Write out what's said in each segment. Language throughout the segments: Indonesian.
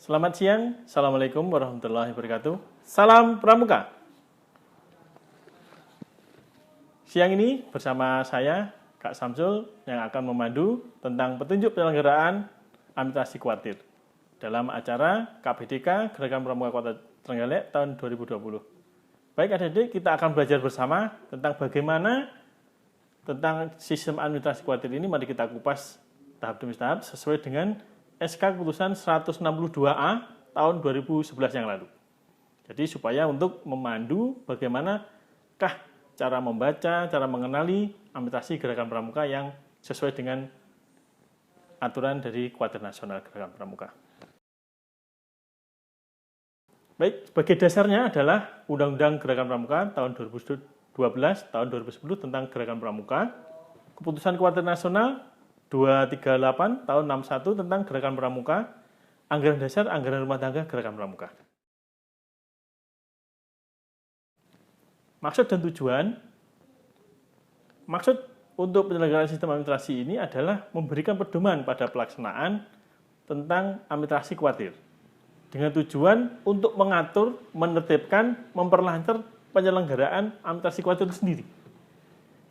Selamat siang, Assalamualaikum warahmatullahi wabarakatuh. Salam Pramuka. Siang ini bersama saya, Kak Samsul, yang akan memandu tentang petunjuk penyelenggaraan administrasi kuartir dalam acara KPDK Gerakan Pramuka Kota Trenggalek tahun 2020. Baik adik-adik, kita akan belajar bersama tentang bagaimana tentang sistem administrasi kuartir ini. Mari kita kupas tahap demi tahap sesuai dengan SK Keputusan 162A tahun 2011 yang lalu. Jadi supaya untuk memandu bagaimanakah cara membaca, cara mengenali administrasi gerakan pramuka yang sesuai dengan aturan dari Kuartir Nasional Gerakan Pramuka. Baik, sebagai dasarnya adalah Undang-Undang Gerakan Pramuka tahun 2012, tahun 2010 tentang Gerakan Pramuka, Keputusan Kuartir Nasional 238 tahun 61 tentang Gerakan Pramuka, Anggaran Dasar Anggaran Rumah Tangga Gerakan Pramuka. Maksud dan tujuan, maksud untuk penyelenggaraan sistem administrasi ini adalah memberikan pedoman pada pelaksanaan tentang administrasi kuartir, dengan tujuan untuk mengatur, menertibkan, memperlancar penyelenggaraan administrasi kuartir itu sendiri,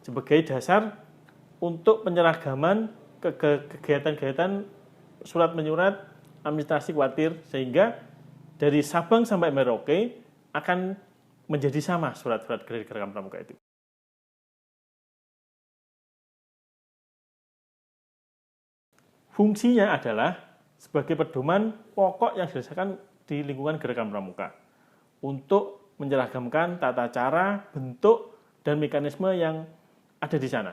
sebagai dasar untuk penyeragaman kegiatan-kegiatan surat menyurat administrasi kuartir, sehingga dari Sabang sampai Merauke akan menjadi sama surat-surat gerakan pramuka itu. Fungsinya adalah sebagai pedoman pokok yang dirasakan di lingkungan gerakan pramuka untuk menyeragamkan tata cara, bentuk, dan mekanisme yang ada di sana.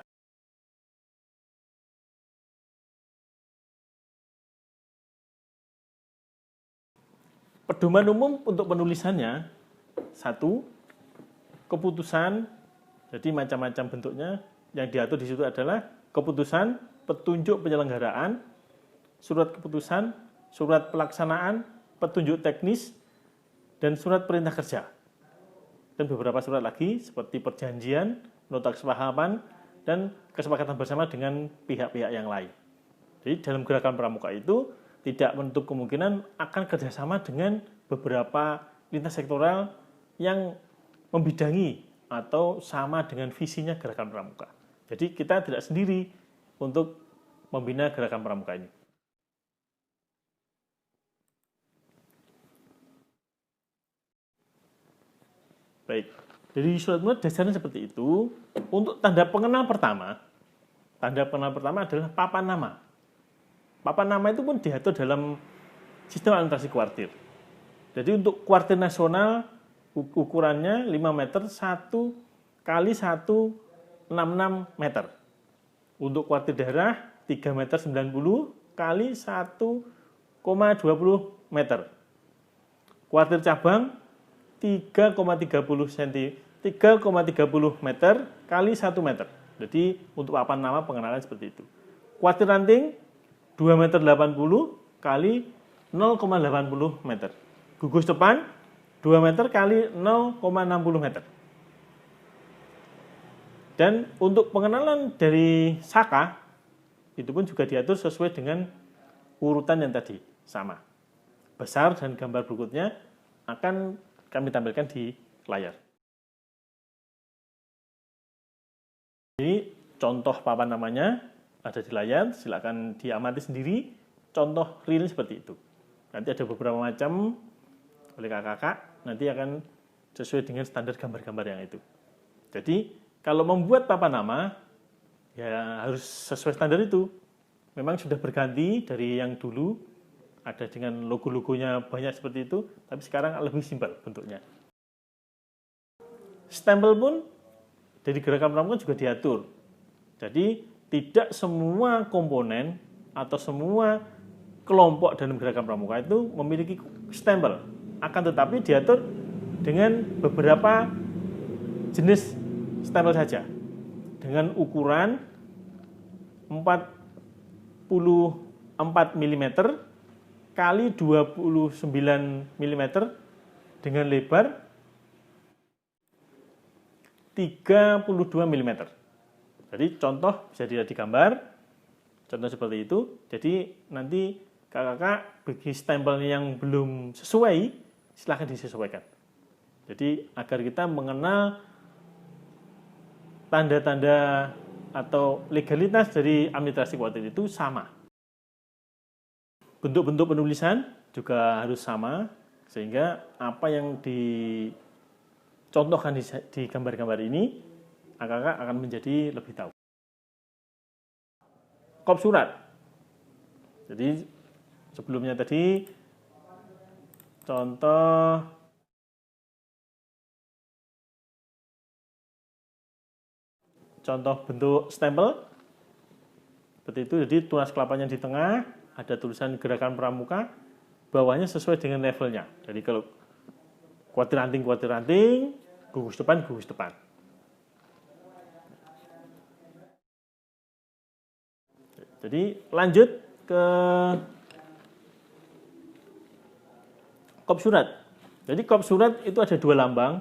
Pedoman umum untuk penulisannya, 1, keputusan, jadi macam-macam bentuknya, yang diatur di situ adalah keputusan, petunjuk penyelenggaraan, surat keputusan, surat pelaksanaan, petunjuk teknis, dan surat perintah kerja. Dan beberapa surat lagi seperti perjanjian, nota kesepahaman, dan kesepakatan bersama dengan pihak-pihak yang lain. Jadi dalam gerakan pramuka itu tidak menutup kemungkinan akan kerjasama dengan beberapa lintas sektoral yang membidangi atau sama dengan visinya gerakan pramuka. Jadi kita tidak sendiri untuk membina gerakan pramuka ini. Baik, dari surat menyurat dasarnya seperti itu. Untuk tanda pengenal pertama adalah papan nama. Papan nama itu pun diatur dalam sistem administrasi kuartir. Jadi untuk kuartir nasional ukurannya 5 meter 1 kali 166 meter. Untuk kuartir daerah 3 meter 90 kali 1,20 meter. Kuartir cabang 3,30 meter kali 1 meter. Jadi untuk papan nama pengenalan seperti itu. Kuartir ranting 2 meter 80 kali 0,80 meter. Gugus depan 2 meter kali 0,60 meter. Dan untuk pengenalan dari saka, itu pun juga diatur sesuai dengan urutan yang tadi, sama. Besar dan gambar berikutnya akan kami tampilkan di layar. Ini contoh papan namanya ada di layar, silakan diamati sendiri contoh real seperti itu. Nanti ada beberapa macam oleh kakak-kakak, nanti akan sesuai dengan standar gambar-gambar yang itu. Jadi kalau membuat papan nama ya harus sesuai standar itu. Memang sudah berganti dari yang dulu, ada dengan logo-logonya banyak seperti itu, tapi sekarang lebih simpel bentuknya. Stempel pun dari gerakan pramuka juga diatur. Jadi tidak semua komponen atau semua kelompok dalam gerakan pramuka itu memiliki stempel. Akan tetapi diatur dengan beberapa jenis stempel saja. Dengan ukuran 44 mm kali 29 mm dengan lebar 32 mm. Jadi contoh bisa dilihat di gambar, contoh seperti itu. Jadi nanti kakak bagi stempelnya yang belum sesuai, silahkan disesuaikan. Jadi agar kita mengenal tanda-tanda atau legalitas dari administrasi kuartir itu sama. Bentuk-bentuk penulisan juga harus sama, sehingga apa yang dicontohkan di gambar-gambar ini, kakak akan menjadi lebih tahu. Kop surat. Jadi sebelumnya tadi contoh bentuk stempel seperti itu. Jadi tunas kelapanya di tengah, ada tulisan gerakan pramuka, bawahnya sesuai dengan levelnya. Jadi kalau kuartir ranting, gugus depan. Jadi lanjut ke kop surat. Jadi kop surat itu ada dua lambang.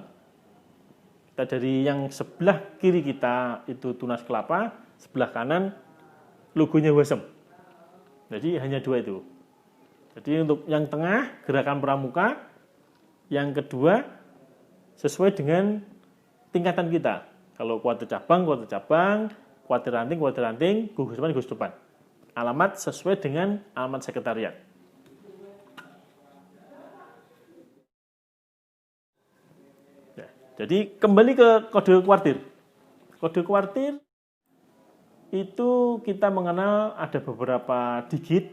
Kita dari yang sebelah kiri kita itu tunas kelapa, sebelah kanan logonya Wasem. Jadi hanya dua itu. Jadi untuk yang tengah gerakan pramuka, yang kedua sesuai dengan tingkatan kita. Kalau kuartir cabang, kuartir ranting, gugus depan. Alamat sesuai dengan alamat sekretariat. Ya, jadi kembali ke kode kuartir. Kode kuartir itu kita mengenal ada beberapa digit.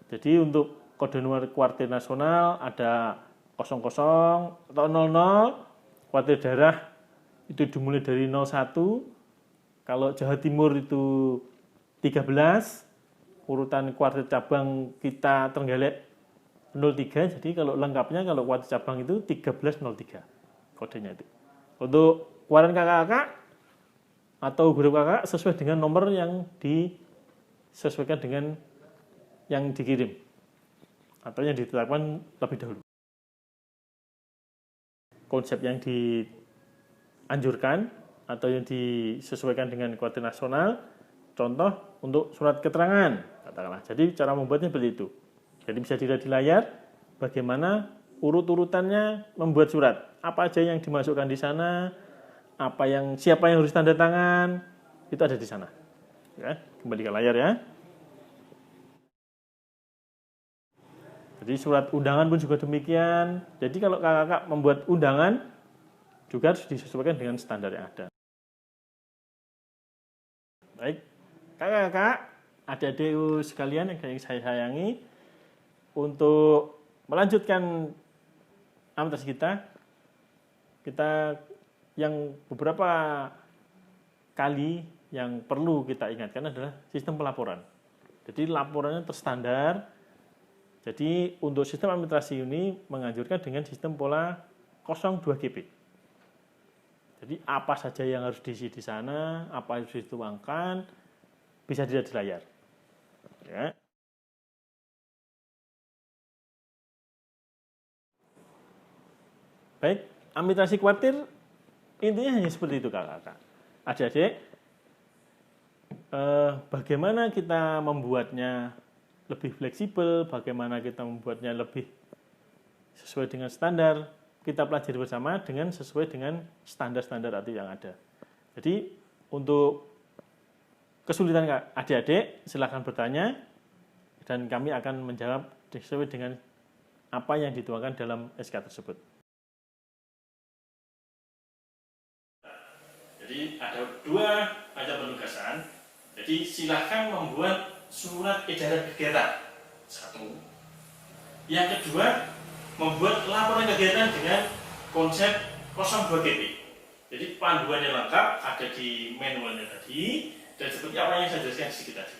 Jadi untuk kode nomor kuartir nasional ada 00 atau 00, kuartir daerah itu dimulai dari 01. Kalau Jawa Timur itu 13, urutan kuartir cabang kita Trenggalek 03, jadi kalau lengkapnya kalau kuartir cabang itu 1303 kodenya itu. Untuk kuaran kakak atau guru kakak sesuai dengan nomor yang disesuaikan dengan yang dikirim atau yang ditetapkan lebih dahulu. Konsep yang dianjurkan atau yang disesuaikan dengan kuartir nasional, contoh untuk surat keterangan, katakanlah. Jadi cara membuatnya seperti itu. Jadi bisa dilihat di layar bagaimana urut-urutannya membuat surat. Apa aja yang dimasukkan di sana, siapa yang harus tanda tangan, itu ada di sana. Ya, kembali ke layar ya. Jadi surat undangan pun juga demikian. Jadi kalau kakak membuat undangan juga harus disesuaikan dengan standar yang ada. Baik. Kakak-kakak, adik-adik sekalian yang saya sayangi, untuk melanjutkan administrasi kita yang beberapa kali yang perlu kita ingatkan adalah sistem pelaporan. Jadi laporannya terstandar. Jadi untuk sistem administrasi ini menganjurkan dengan sistem pola 02GP. Jadi apa saja yang harus diisi di sana, apa yang harus dituangkan, bisa dilihat di layar. Ya. Baik, administrasi kuartir intinya hanya seperti itu kakak-kakak. Adik-adik, bagaimana kita membuatnya lebih fleksibel, bagaimana kita membuatnya lebih sesuai dengan standar, kita pelajari bersama dengan sesuai dengan standar-standar yang ada. Jadi untuk kesulitan adik-adik, silakan bertanya dan kami akan menjawab sesuai dengan apa yang dituangkan dalam SK tersebut. Jadi ada dua macam penugasan. Jadi silakan membuat surat edaran kegiatan. Satu. Yang kedua, membuat laporan kegiatan dengan konsep 02GP. Jadi panduannya lengkap, ada di manualnya tadi, dan seperti apa yang saya jelaskan sedikit tadi.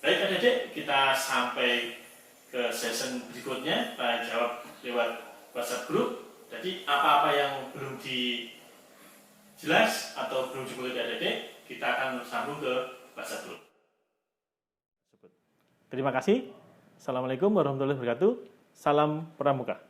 Baik adik-adik, kita sampai ke session berikutnya, kita jawab lewat WhatsApp group. Jadi apa-apa yang belum jelas atau belum dimengerti adik-adik, kita akan sambung ke WhatsApp group. Terima kasih. Assalamualaikum warahmatullahi wabarakatuh. Salam Pramuka.